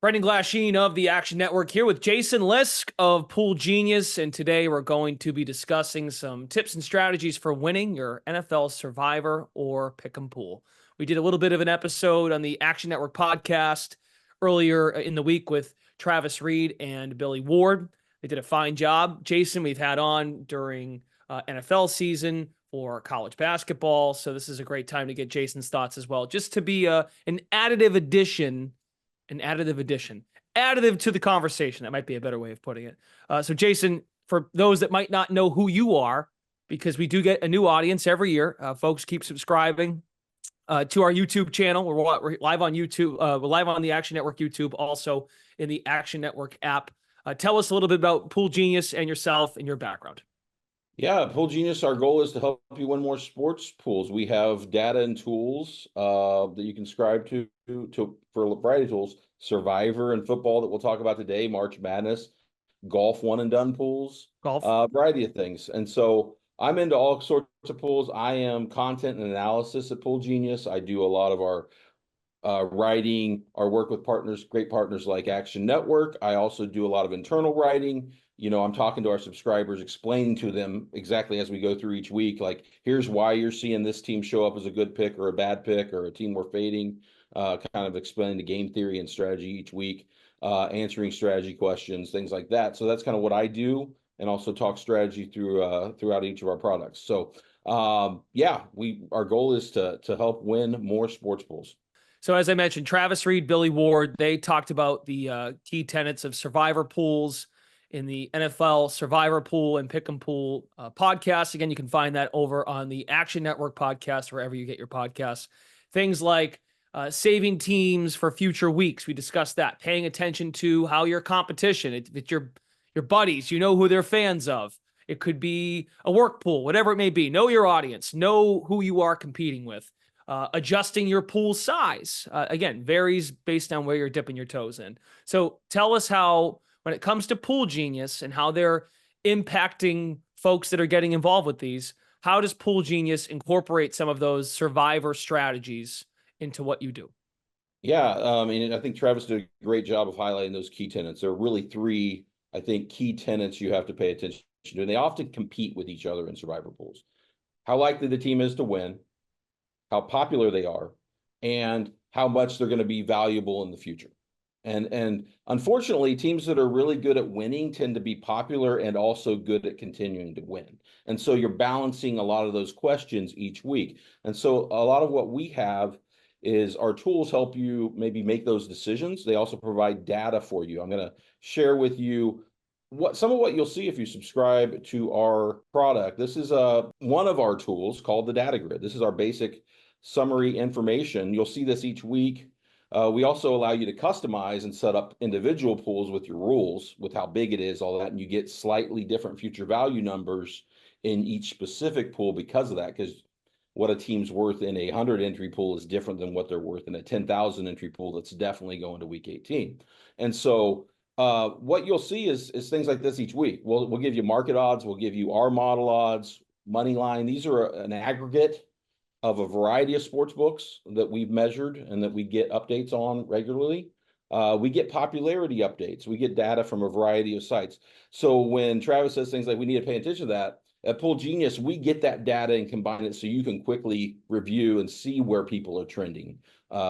Brendan Glasheen of the Action Network here with Jason Lisk of PoolGenius, and today we're going to be discussing some tips and strategies for winning your NFL Survivor or Pick'em Pool. We did a little bit of an episode on the Action Network podcast earlier in the week with Travis Reed and Billy Ward. They did a fine job. Jason, we've had on during NFL season for college basketball, so this is a great time to get Jason's thoughts as well, just to be an additive addition additive to the conversation. That might be a better way of putting it. So Jason, for those that might not know who you are, because we do get a new audience every year, folks keep subscribing to our YouTube channel. We're live on YouTube. We're live on the Action Network YouTube, also in the Action Network app. Tell us a little bit about PoolGenius and yourself and your background. Yeah, PoolGenius, our goal is to help you win more sports pools. We have data and tools that you can subscribe to for a variety of tools, Survivor and football that we'll talk about today, March Madness, golf one and done pools, variety of things. And so I'm into all sorts of pools. I am content and analysis at PoolGenius. I do a lot of our writing, our work with partners, great partners like Action Network. I also do a lot of internal writing. You know, I'm talking to our subscribers, explaining to them exactly as we go through each week, like, here's why you're seeing this team show up as a good pick or a bad pick or a team we're fading, kind of explaining the game theory and strategy each week, answering strategy questions, things like that. So that's kind of what I do, and also talk strategy throughout each of our products. So yeah, our goal is to help win more sports pools. So as I mentioned, Travis Reed, Billy Ward, they talked about the key tenets of survivor pools in the NFL Survivor Pool and Pick'em Pool podcast. Again, you can find that over on the Action Network podcast, wherever you get your podcasts. Things like saving teams for future weeks. We discussed that. Paying attention to how your competition, it's your buddies, you know who they're fans of. It could be a work pool, whatever it may be. Know your audience. Know who you are competing with. Adjusting your pool size, again, varies based on where you're dipping your toes in. So tell us how, when it comes to PoolGenius and how they're impacting folks that are getting involved with these, how does PoolGenius incorporate some of those survivor strategies into what you do? Yeah, I think Travis did a great job of highlighting those key tenets. There are really three, I think, key tenets you have to pay attention to, and they often compete with each other in survivor pools. How likely the team is to win, how popular they are, and how much they're going to be valuable in the future. And unfortunately, teams that are really good at winning tend to be popular and also good at continuing to win. And so you're balancing a lot of those questions each week. And so a lot of what we have is our tools help you maybe make those decisions. They also provide data for you. I'm going to share with you some of what you'll see if you subscribe to our product. This is one of our tools called the Data Grid. This is our basic summary information. You'll see this each week. We also allow you to customize and set up individual pools with your rules, with how big it is, all that, and you get slightly different future value numbers in each specific pool because of that, because what a team's worth in a 100 entry pool is different than what they're worth in a 10,000 entry pool that's definitely going to week 18. And so what you'll see is things like this each week. We'll give you market odds, we'll give you our model odds, money line. These are an aggregate of a variety of sports books that we've measured and that we get updates on regularly. We get popularity updates. We get data from a variety of sites. So when Travis says things like we need to pay attention to that, at PoolGenius, we get that data and combine it so you can quickly review and see where people are trending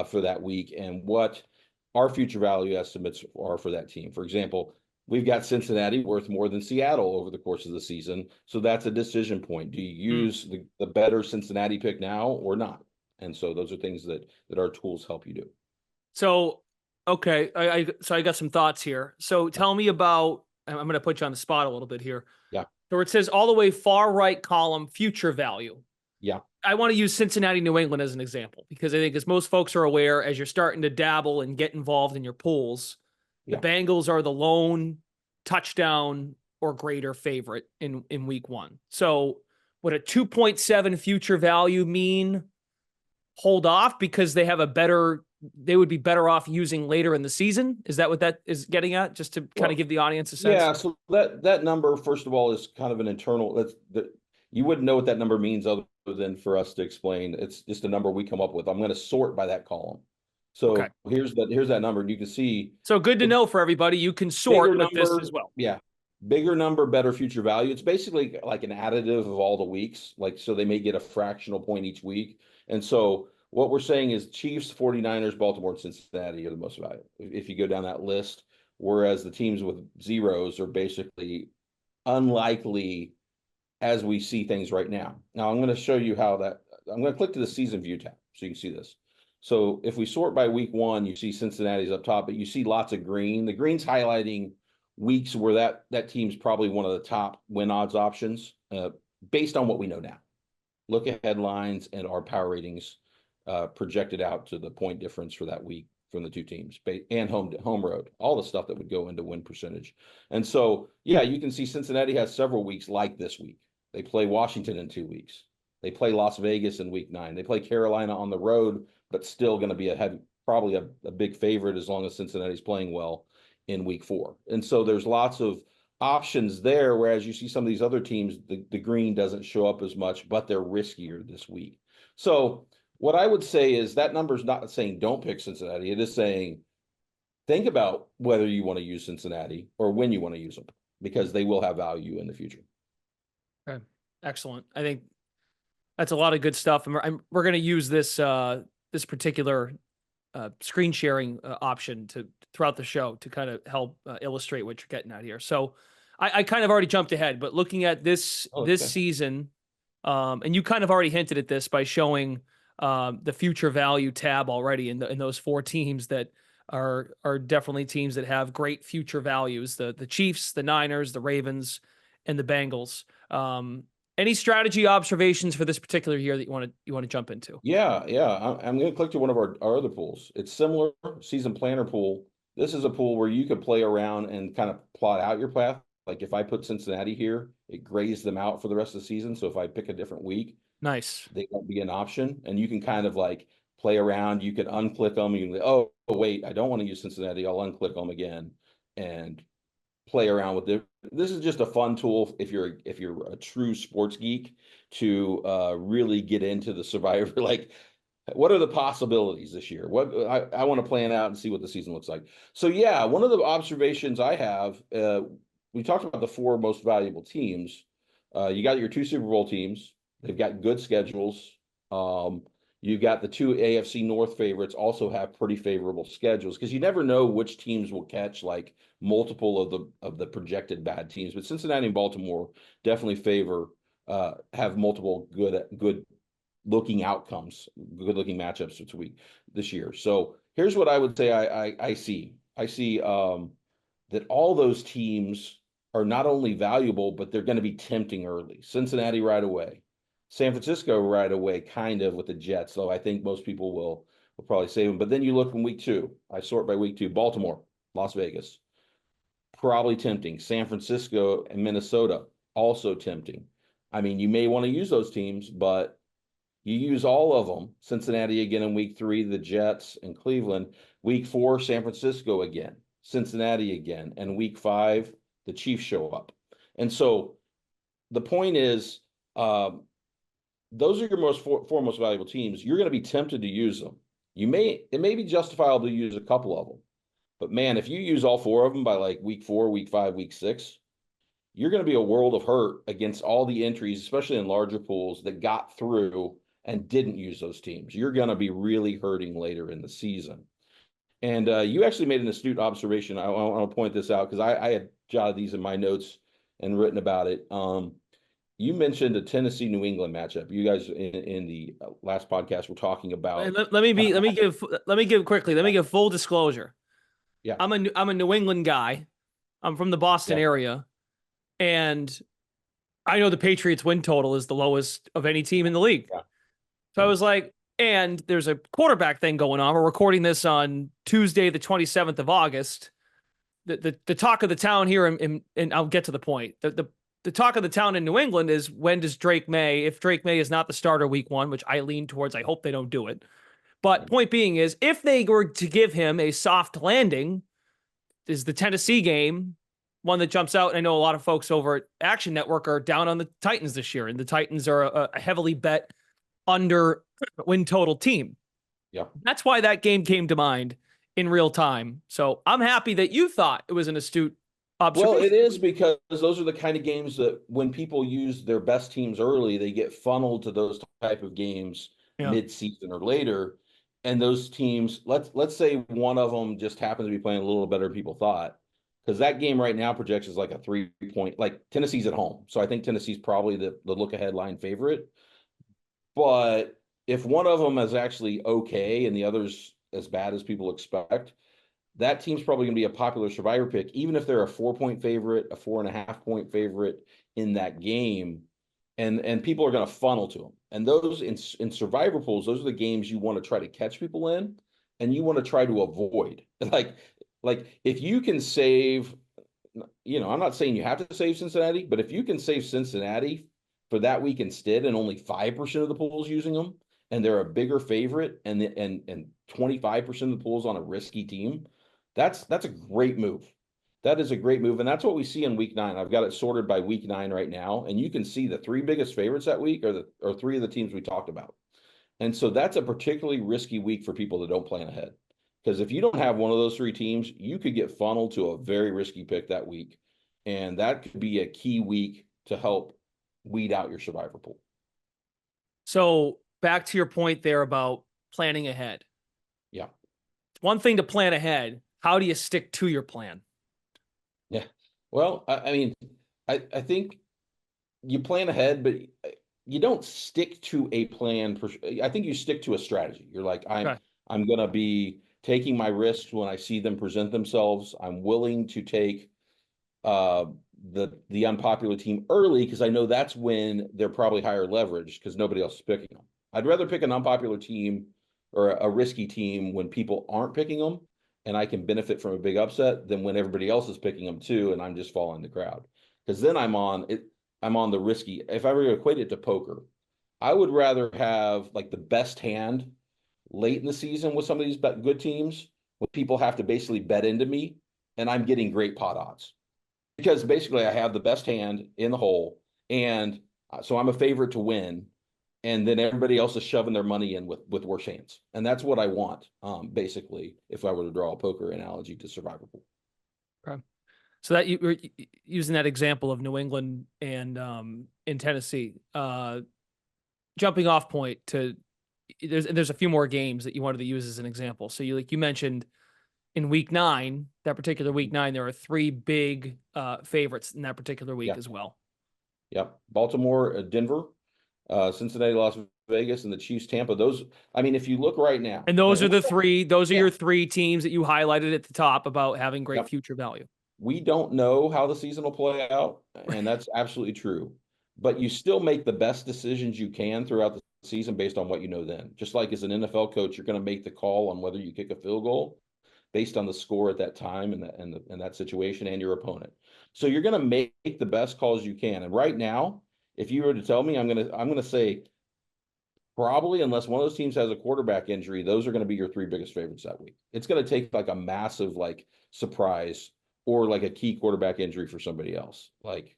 for that week and what our future value estimates are for that team. For example, we've got Cincinnati worth more than Seattle over the course of the season. So that's a decision point. Do you use the better Cincinnati pick now or not? And so those are things that our tools help you do. So, okay. So I got some thoughts here. So tell me about, I'm going to put you on the spot a little bit here. Yeah. So it says all the way far right column, future value. Yeah. I want to use Cincinnati, New England as an example, because I think as most folks are aware, as you're starting to dabble and get involved in your pools, the Bengals are the lone touchdown or greater favorite in week one. So would a 2.7 future value mean hold off because they would be better off using later in the season? Is that what that is getting at? Just to kind of give the audience a sense? Yeah. So that number, first of all, is kind of an internal, you wouldn't know what that number means other than for us to explain. It's just a number we come up with. I'm going to sort by that column. Okay. So here's that number, and you can see So good to know for everybody. You can sort bigger with this number. as well. Yeah, bigger number, better future value. It's basically like an additive of all the weeks. Like, so they may get a fractional point each week. And so what we're saying is Chiefs, 49ers, Baltimore, and Cincinnati are the most valuable if you go down that list. Whereas the teams with zeros are basically unlikely as we see things right now. Now I'm going to show you how that. I'm going to click to the season view tab so you can see this. So if we sort by week one, you see Cincinnati's up top, but you see lots of green. The green's highlighting weeks where that team's probably one of the top win odds options based on what we know now. Look at headlines and our power ratings projected out to the point difference for that week from the two teams and home road, all the stuff that would go into win percentage. And so, yeah, you can see Cincinnati has several weeks like this week. They play Washington in 2 weeks. They play Las Vegas in week 9. They play Carolina on the road, but still going to be probably a big favorite as long as Cincinnati's playing well in week 4. And so there's lots of options there, whereas you see some of these other teams, the green doesn't show up as much, but they're riskier this week. So what I would say is that number is not saying don't pick Cincinnati. It is saying think about whether you want to use Cincinnati or when you want to use them, because they will have value in the future. Okay. Excellent. I think that's a lot of good stuff. And we're going to use this this particular screen sharing option throughout the show to kind of help illustrate what you're getting at here. So I kind of already jumped ahead, but looking at this season, and you kind of already hinted at this by showing the future value tab already in those 4 teams that are definitely teams that have great future values: the Chiefs, the Niners, the Ravens, and the Bengals. Any strategy observations for this particular year that you want to jump into? Yeah. I'm going to click to one of our other pools. It's similar season planner pool. This is a pool where you could play around and kind of plot out your path. Like if I put Cincinnati here, it grays them out for the rest of the season. So if I pick a different week, Nice, they won't be an option. And you can kind of like play around. You can unclick them. You can go, oh, wait, I don't want to use Cincinnati. I'll unclick them again and play around with it. This is just a fun tool if you're a true sports geek to really get into the Survivor. Like, what are the possibilities this year? What I want to plan out and see what the season looks like. So yeah, one of the observations I have, we talked about the 4 most valuable teams. You got your 2 Super Bowl teams. They've got good schedules. You've got the 2 AFC North favorites also have pretty favorable schedules, because you never know which teams will catch like multiple of the projected bad teams. But Cincinnati and Baltimore definitely have multiple good looking outcomes, good looking matchups this year. So here's what I would say I see. I see that all those teams are not only valuable, but they're going to be tempting early. Cincinnati right away. San Francisco right away, kind of with the Jets, though I think most people will probably save them. But then you look in week 2. I sort by week 2. Baltimore, Las Vegas, probably tempting. San Francisco and Minnesota, also tempting. I mean, you may want to use those teams, but you use all of them. Cincinnati again in week 3, the Jets and Cleveland. Week 4, San Francisco again, Cincinnati again. And week 5, the Chiefs show up. And so the point is, those are your 4 most valuable teams. You're going to be tempted to use them. It may be justifiable to use a couple of them, but man, if you use all 4 of them by like week 4, week 5, week 6, you're going to be a world of hurt against all the entries, especially in larger pools that got through and didn't use those teams. You're going to be really hurting later in the season. And you actually made an astute observation. I want to point this out because I had jotted these in my notes and written about it. You mentioned a Tennessee New England matchup. You guys in the last podcast were talking about. Let me give full disclosure. Yeah, I'm a New England guy. I'm from the Boston area, and I know the Patriots win total is the lowest of any team in the league. Yeah. So I was like, and there's a quarterback thing going on. We're recording this on Tuesday, the 27th of August. The talk of the town here, and I'll get to the point. The talk of the town in New England is, when does Drake May, if Drake May is not the starter week 1, which I lean towards, I hope they don't do it. But point being is, if they were to give him a soft landing, is the Tennessee game one that jumps out. And I know a lot of folks over at Action Network are down on the Titans this year, and the Titans are a heavily bet under win total team. Yeah. That's why that game came to mind in real time. So I'm happy that you thought it was an astute Well, observation. it is because those are the kind of games that when people use their best teams early, they get funneled to those type of games Yeah. mid-season or later. And those teams, let's say one of them just happens to be playing a little better than people thought, because that game right now projects as like a 3-point, like Tennessee's at home. So I think Tennessee's probably the look ahead line favorite. But if one of them is actually okay and the other's as bad as people expect, that team's probably going to be a popular survivor pick, even if they're a 4-point favorite, a 4.5-point favorite in that game. And people are going to funnel to them. And those in survivor pools, those are the games you want to try to catch people in, and you want to try to avoid. Like if you can save, I'm not saying you have to save Cincinnati, but if you can save Cincinnati for that week instead, and only 5% of the pools using them, and they're a bigger favorite, and 25% of the pools on a risky team, that's a great move. That is a great move, and that's what we see in week 9. I've got it sorted by week 9 right now, and you can see the 3 biggest favorites that week are 3 of the teams we talked about. And so that's a particularly risky week for people that don't plan ahead. Because if you don't have one of those 3 teams, you could get funneled to a very risky pick that week. And that could be a key week to help weed out your survivor pool. So back to your point there about planning ahead. Yeah. It's one thing to plan ahead. How do you stick to your plan? Yeah. Well, I mean, I think you plan ahead, but you don't stick to a plan. I think you stick to a strategy. You're like, I'm going to be taking my risks when I see them present themselves. I'm willing to take the unpopular team early because I know that's when they're probably higher leverage because nobody else is picking them. I'd rather pick an unpopular team or a risky team when people aren't picking them, and I can benefit from a big upset than when everybody else is picking them too, and I'm just following the crowd. Because then I'm on the risky. If I were to equate it to poker, I would rather have like the best hand late in the season with some of these good teams, where people have to basically bet into me, and I'm getting great pot odds. Because basically I have the best hand in the hole, and so I'm a favorite to win, and then everybody else is shoving their money in with worse hands, and that's what I want. Basically, if I were to draw a poker analogy to survivor pool. Okay. So that you were using that example of New England and in Tennessee, jumping off point to there's a few more games that you wanted to use as an example. So you mentioned in week 9, that particular week 9, there are 3 big favorites in that particular week as well. Yep. Baltimore, Denver, Cincinnati, Las Vegas, and the Chiefs, Tampa. Those, I mean, if you look right now, and those are the 3, your 3 teams that you highlighted at the top about having great future value. We don't know how the season will play out, and that's absolutely true. But you still make the best decisions you can throughout the season based on what you know then. Just like as an NFL coach, you're going to make the call on whether you kick a field goal based on the score at that time and that situation and your opponent. So you're going to make the best calls you can. And right now, if you were to tell me, I'm going to say probably, unless one of those teams has a quarterback injury, those are going to be your 3 biggest favorites that week. It's going to take like a massive like surprise or like a key quarterback injury for somebody else, like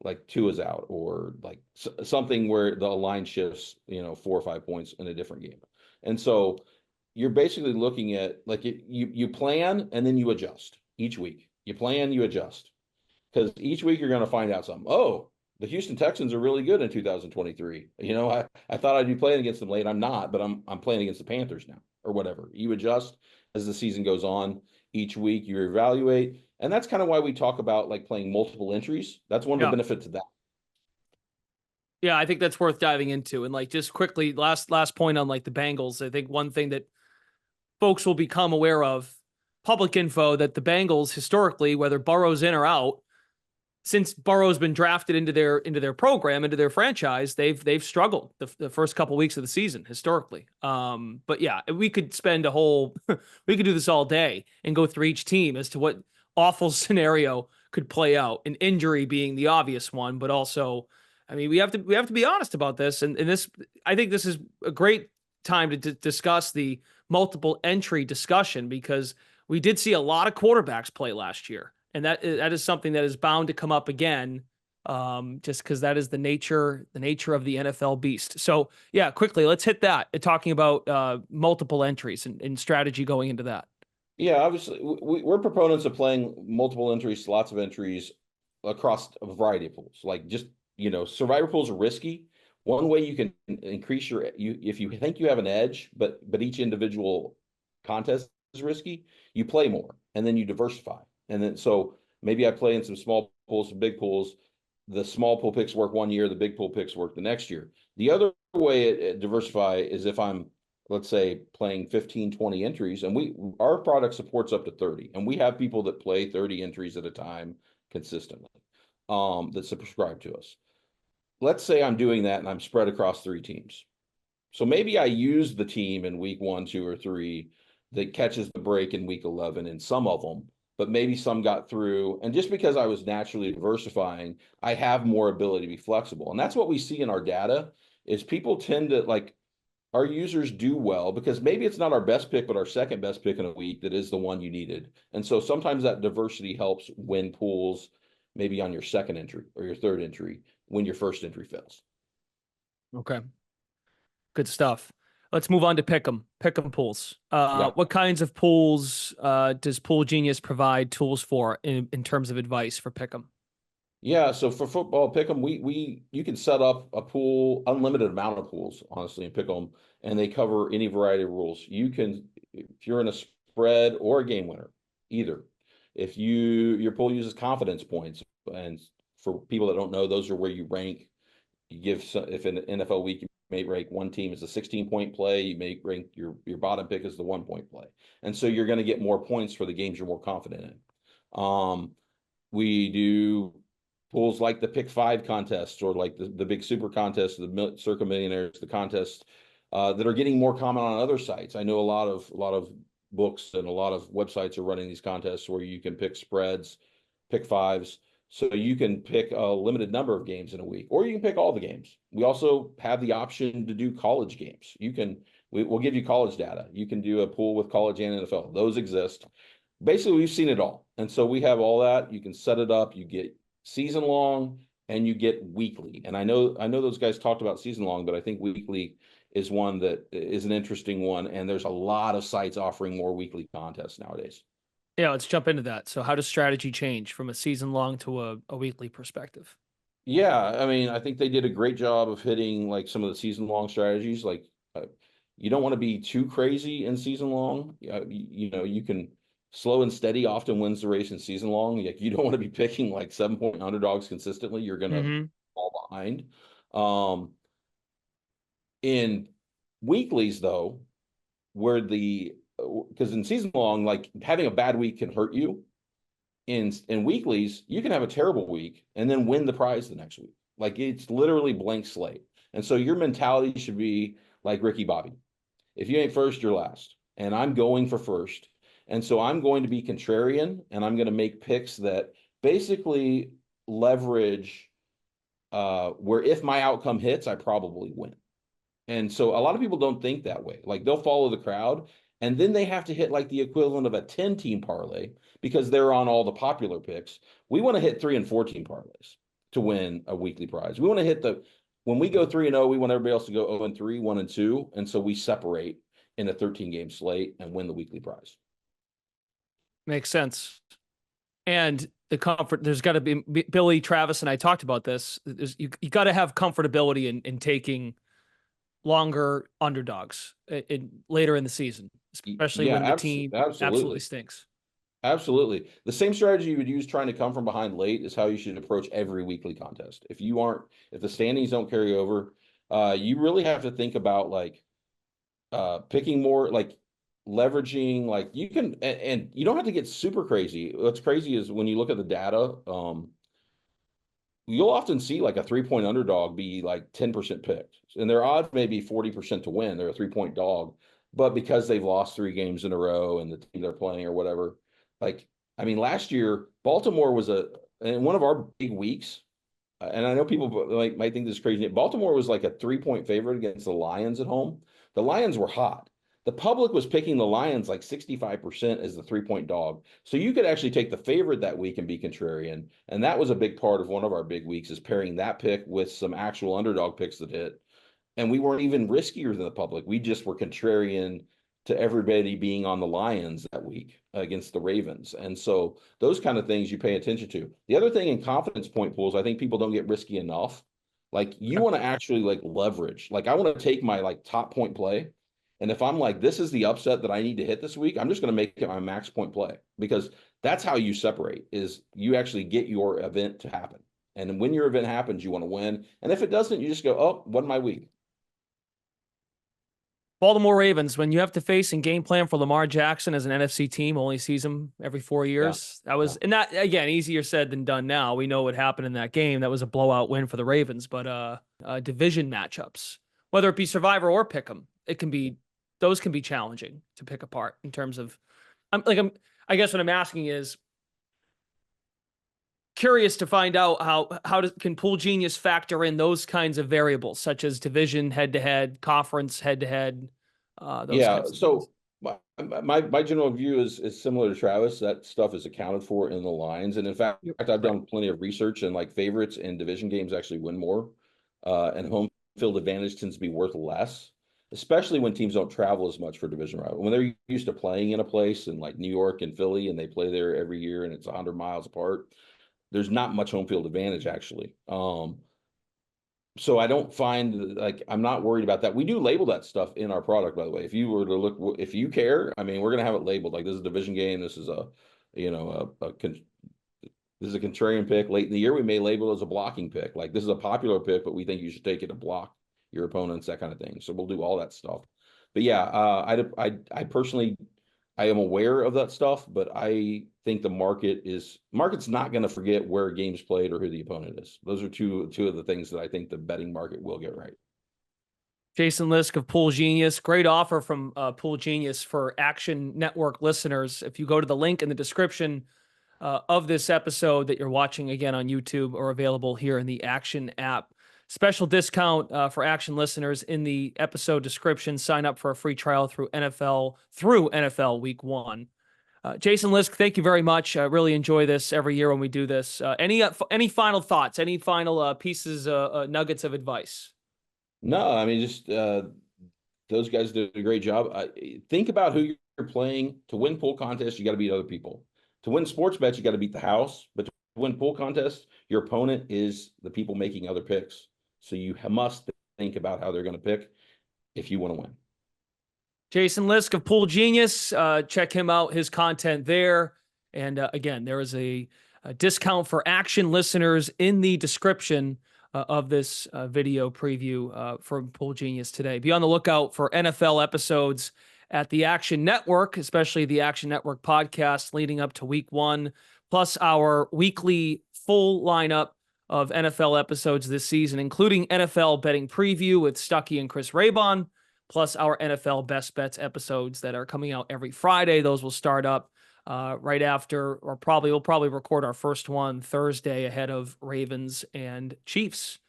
like Tua's out, or like something where the line shifts 4 or 5 points in a different game. And so you're basically looking at like you plan and then you adjust each week. You plan, you adjust, because each week you're going to find out something. Oh, the Houston Texans are really good in 2023. I thought I'd be playing against them late. I'm not, but I'm playing against the Panthers now, or whatever. You adjust as the season goes on. Each week you evaluate, and that's kind of why we talk about like playing multiple entries. That's one of the benefits of that. Yeah, I think that's worth diving into. And like just quickly, last point on like the Bengals. I think one thing that folks will become aware of, public info, that the Bengals historically, whether Burrow's in or out, since Burrow's been drafted into their program, into their franchise, they've struggled the first couple weeks of the season historically. But yeah, we could spend we could do this all day and go through each team as to what awful scenario could play out. An injury being the obvious one, but also, I mean, we have to be honest about this. And this, I think this is a great time to discuss the multiple entry discussion, because we did see a lot of quarterbacks play last year. And that is something that is bound to come up again just because that is the nature of the NFL beast. So yeah, quickly, let's hit that. Talking about multiple entries and strategy going into that. Yeah, obviously, we're proponents of playing multiple entries, lots of entries across a variety of pools. Like just, survivor pools are risky. One way you can increase if you think you have an edge, but each individual contest is risky, you play more and then you diversify. And then so maybe I play in some small pools, some big pools. The small pool picks work one year, the big pool picks work the next year. The other way it diversify is if I'm, let's say, playing 15, 20 entries, and our product supports up to 30, and we have people that play 30 entries at a time consistently, that subscribe to us. Let's say I'm doing that and I'm spread across 3 teams. So maybe I use the team in week 1, 2, or 3 that catches the break in week 11 in some of them, but maybe some got through. And just because I was naturally diversifying, I have more ability to be flexible. And that's what we see in our data is people tend to our users do well because maybe it's not our best pick, but our second best pick in a week that is the one you needed. And so sometimes that diversity helps win pools, maybe on your second entry or your third entry when your first entry fails. Okay. Good stuff. Let's move on to Pick'em pools. Yeah. What kinds of pools does PoolGenius provide tools for in terms of advice for Pick'em? Yeah, so for football pick'em, you can set up a pool, unlimited amount of pools, honestly, and pick them, and they cover any variety of rules. You can, if you're in a spread or a game winner, either. If your pool uses confidence points, and for people that don't know, those are where you rank. You give if in an NFL week you may rank one team as a 16-point play, you may rank your bottom pick as the 1-point play, and so you're going to get more points for the games you're more confident in. We do pools like the Pick 5 contests or like the big super contest, the Circa Millionaires, the contests that are getting more common on other sites. I know a lot of books and a lot of websites are running these contests where you can pick spreads, Pick 5s. So you can pick a limited number of games in a week, or you can pick all the games. We also have the option to do college games. We'll give you college data. You can do a pool with college and NFL. Those exist. Basically, we've seen it all. And so we have all that. You can set it up. You get season long and you get weekly. And I know those guys talked about season long, but I think weekly is one that is an interesting one. And there's a lot of sites offering more weekly contests nowadays. Yeah, let's jump into that. So how does strategy change from a season long to a weekly perspective? Yeah, I mean, I think they did a great job of hitting like some of the season long strategies. Like, you don't want to be too crazy in season long. You can slow and steady often wins the race in season long. Like, you don't want to be picking like 7-point underdogs consistently. You're gonna fall behind. In weeklies though, because in season long, like having a bad week can hurt you. In weeklies, you can have a terrible week and then win the prize the next week. Like, it's literally blank slate. And so your mentality should be like Ricky Bobby. If you ain't first, you're last. And I'm going for first. And so I'm going to be contrarian and I'm going to make picks that basically leverage where if my outcome hits, I probably win. And so a lot of people don't think that way. Like, they'll follow the crowd and then they have to hit like the equivalent of a 10-team parlay because they're on all the popular picks. We want to hit 3 and 4 team parlays to win a weekly prize. We want to hit when we go 3-0, we want everybody else to go 0-3, 1-2. And so we separate in a 13-game slate and win the weekly prize. Makes sense. And the comfort, there's got to be, Billy, Travis, and I talked about this. You got to have comfortability in taking longer underdogs later in the season, especially when the team absolutely stinks. Absolutely. The same strategy you would use trying to come from behind late is how you should approach every weekly contest. If the standings don't carry over, you really have to think about like picking more, like leveraging, like you can, and you don't have to get super crazy. What's crazy is when you look at the data, you'll often see like a 3-point underdog be like 10% picked, and their odds may be 40% to win. They're a 3-point dog, but because they've lost 3 games in a row and the team they're playing or whatever, like, I mean, last year Baltimore was in one of our big weeks, and I know people might think this is crazy. Baltimore was like a 3-point favorite against the Lions at home. The Lions were hot. the public was picking the Lions like 65% as the 3-point dog. So you could actually take the favorite that week and be contrarian. And that was a big part of one of our big weeks, is pairing that pick with some actual underdog picks that hit. And we weren't even riskier than the public. We just were contrarian to everybody being on the Lions that week against the Ravens. And so those kind of things you pay attention to. The other thing in confidence point pools, I think people don't get risky enough. Like, you want to actually like leverage. Like, I want to take my like top point play. And if I'm like, this is the upset that I need to hit this week, I'm just going to make it my max point play, because that's how you separate, is you actually get your event to happen. And when your event happens, you want to win. And if it doesn't, you just go, oh, wasn't my week. Baltimore Ravens, when you have to face and game plan for Lamar Jackson as an NFC team, only sees him every 4 years. That was, and that, again, easier said than done now. We know what happened in that game. That was a blowout win for the Ravens, but division matchups, whether it be Survivor or Pick'em, those can be challenging to pick apart in terms of, I guess what I'm asking is, curious to find out can PoolGenius factor in those kinds of variables, such as division head-to-head, conference head-to-head. So my general view is similar to Travis. That stuff is accounted for in the lines, and in fact, I've done plenty of research, and like favorites in division games actually win more, and home field advantage tends to be worth less, especially when teams don't travel as much for division rival. When they're used to playing in a place in like New York and Philly, and they play there every year, and it's 100 miles apart, there's not much home field advantage actually. So I don't find, like, I'm not worried about that. We do label that stuff in our product, by the way. If you were to look, if you care, I mean, we're going to have it labeled like, this is a division game. This is a, this is a contrarian pick. Late in the year, we may label it as a blocking pick. Like, this is a popular pick, but we think you should take it to block your opponents, that kind of thing. So we'll do all that stuff. But yeah, I personally, I am aware of that stuff, but I think the market's not going to forget where a game's played or who the opponent is. Those are two of the things that I think the betting market will get right. Jason Lisk of PoolGenius, great offer from PoolGenius for Action Network listeners. If you go to the link in the description of this episode that you're watching again on YouTube or available here in the Action app, special discount for Action listeners in the episode description. Sign up for a free trial through NFL Week 1. Jason Lisk, thank you very much. I really enjoy this every year when we do this. Any final thoughts? Any final pieces, nuggets of advice? No, I mean, just those guys did a great job. Think about who you're playing. To win pool contests, you got to beat other people. To win sports bets, you got to beat the house. But to win pool contests, your opponent is the people making other picks. So you must think about how they're going to pick if you want to win. Jason Lisk of PoolGenius. Check him out, his content there. And again, there is a discount for Action listeners in the description of this video preview from PoolGenius today. Be on the lookout for NFL episodes at the Action Network, especially the Action Network podcast leading up to Week 1, plus our weekly full lineup of NFL episodes this season, including NFL betting preview with Stuckey and Chris Raybon, plus our NFL best bets episodes that are coming out every Friday. Those will start up right after, or we'll probably record our first one Thursday ahead of Ravens and Chiefs.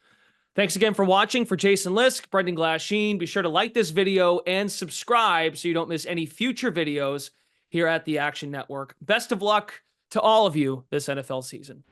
Thanks again for watching. For Jason Lisk, Brendan Glasheen, be sure to like this video and subscribe so you don't miss any future videos here at the Action Network. Best of luck to all of you this NFL season.